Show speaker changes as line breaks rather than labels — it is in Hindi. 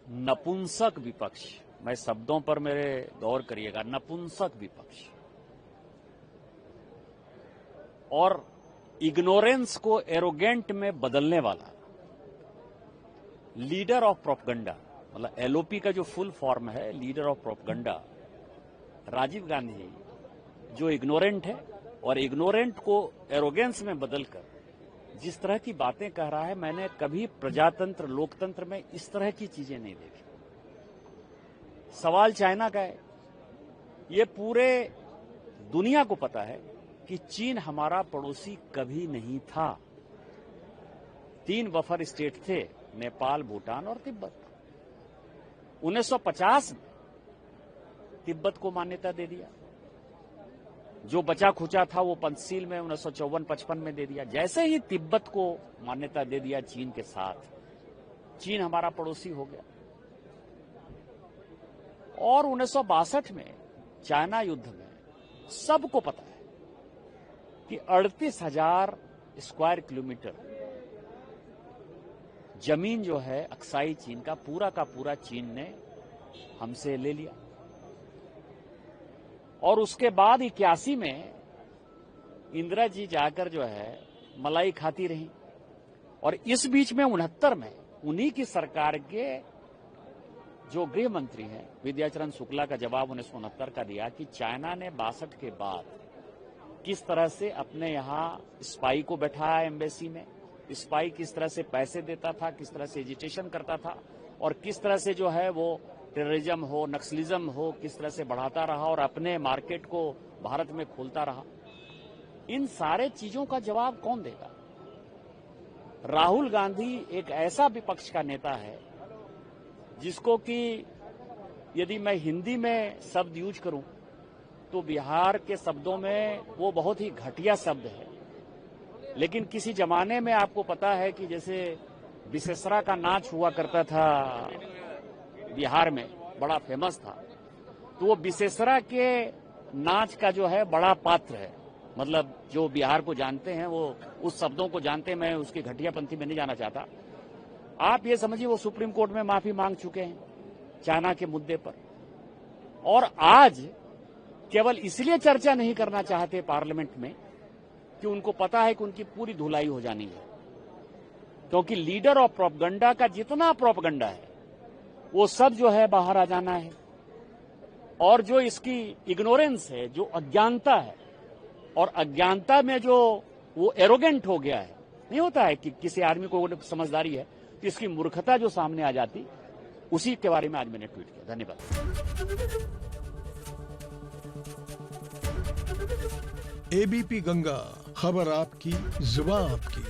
नपुंसक विपक्ष, मैं शब्दों पर मेरे गौर करिएगा, नपुंसक विपक्ष और इग्नोरेंस को एरोगेंट में बदलने वाला लीडर ऑफ प्रोपगंडा, मतलब एलओपी का जो फुल फॉर्म है leader of propaganda, Rajiv Gandhi जो इग्नोरेंट है और इग्नोरेंट को एरोगेंस में बदलकर जिस तरह की बातें कह रहा है, मैंने कभी प्रजातंत्र लोकतंत्र में इस तरह की चीजें नहीं देखी। सवाल चाइना का है, ये पूरे दुनिया को पता है कि चीन हमारा पड़ोसी कभी नहीं था। 3 बफर स्टेट थे, नेपाल, भूटान और तिब्बत। 1950 में तिब्बत को मान्यता दे दिया, जो बचा खुचा था वो पंचशील में 1954-55 में दे दिया। जैसे ही तिब्बत को मान्यता दे दिया चीन के साथ, चीन हमारा पड़ोसी हो गया। और 1962 में चाइना युद्ध में सबको पता है कि 38,000 स्क्वायर किलोमीटर जमीन जो है अक्साई चीन का पूरा चीन ने हमसे ले लिया। और उसके बाद 81 में इंदिरा जी जाकर जो है मलाई खाती रही। और इस बीच में 69 में उन्हीं की सरकार के जो गृह मंत्री हैं विद्याचरण शुक्ला का जवाब 1969 का दिया कि चाइना ने 62 के बाद किस तरह से अपने यहां स्पाई को बैठाया एम्बेसी में, स्पाई किस तरह से पैसे देता था, किस तरह से एजिटेशन करता था और किस तरह से जो है वो टेररिज्म हो, नक्सलिज्म हो, किस तरह से बढ़ाता रहा और अपने मार्केट को भारत में खोलता रहा। इन सारे चीजों का जवाब कौन देगा? राहुल गांधी एक ऐसा विपक्ष का नेता है जिसको कि यदि मैं हिंदी में शब्द यूज करूं तो बिहार के शब्दों में वो बहुत ही घटिया शब्द है। लेकिन किसी जमाने में आपको पता है कि जैसे विशेषरा का नाच हुआ करता था बिहार में, बड़ा फेमस था, तो वो विशेषरा के नाच का जो है बड़ा पात्र है। मतलब जो बिहार को जानते हैं वो उस शब्दों को जानते हैं, मैं उसकी घटियापंथी में नहीं जाना चाहता। आप ये समझिए वो सुप्रीम कोर्ट में माफी मांग चुके हैं चाइना के मुद्दे पर, और आज केवल इसलिए चर्चा नहीं करना चाहते पार्लियामेंट में कि उनको पता है कि उनकी पूरी धुलाई हो जानी है, क्योंकि लीडर ऑफ प्रोपगंडा का जितना प्रोपगंडा है वो सब जो है बाहर आ जाना है। और जो इसकी इग्नोरेंस है, जो अज्ञानता है, और अज्ञानता में जो वो एरोगेंट हो गया है, नहीं होता है कि किसी आदमी को समझदारी है तो इसकी मूर्खता जो सामने आ जाती, उसी के बारे में आज मैंने ट्वीट किया। धन्यवाद।
एबीपी गंगा, खबर आपकी, जुबान आपकी।